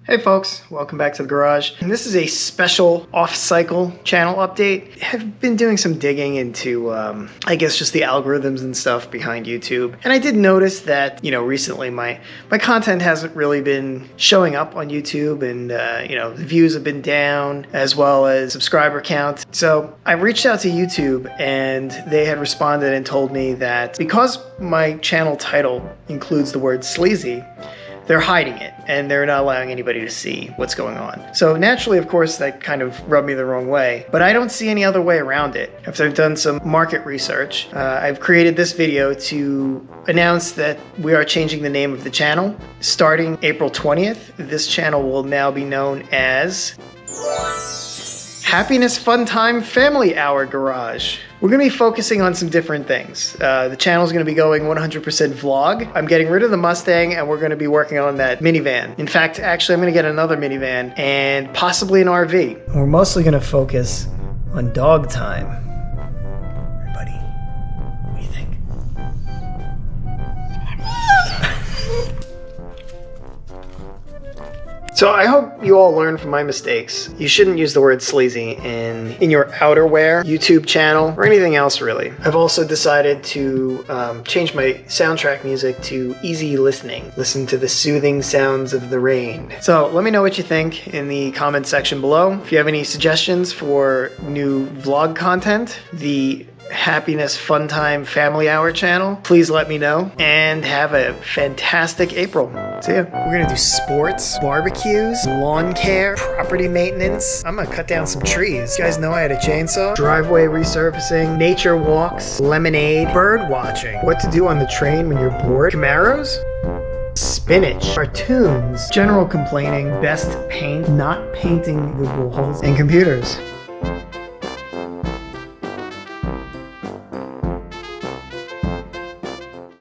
Hey folks, welcome back to the garage. And this is a special off-cycle channel update. I've been doing some digging into, I guess just the algorithms and stuff behind YouTube. And I did notice that, recently my content hasn't really been showing up on YouTube and, the views have been down as well as subscriber count. So I reached out to YouTube and they had responded and told me that because my channel title includes the word sleazy, they're hiding it and they're not allowing anybody to see what's going on. So naturally, of course, that kind of rubbed me the wrong way, but I don't see any other way around it. After I've done some market research, I've created this video to announce that we are changing the name of the channel. Starting April 20th, this channel will now be known as Happiness Fun Time Family Hour Garage. We're going to be focusing on some different things. The channel is going to be going 100% vlog. I'm getting rid of the Mustang and we're going to be working on that minivan. In fact, actually, I'm going to get another minivan and possibly an RV. We're mostly going to focus on dog time. Everybody, what do you think? So I hope you all learn from my mistakes. You shouldn't use the word sleazy in your outerwear, YouTube channel, or anything else really. I've also decided to change my soundtrack music to easy listening. Listen to the soothing sounds of the rain. So let me know what you think in the comment section below. If you have any suggestions for new vlog content, the Happiness Fun Time Family Hour channel, please let me know, and have a fantastic April. See ya. We're gonna do sports, barbecues, lawn care, property maintenance. I'm gonna cut down some trees. You guys know I had a chainsaw. Driveway resurfacing, nature walks, lemonade, bird watching, what to do on the train when you're bored, Camaros, spinach, cartoons, general complaining, best paint, not painting the walls, and computers.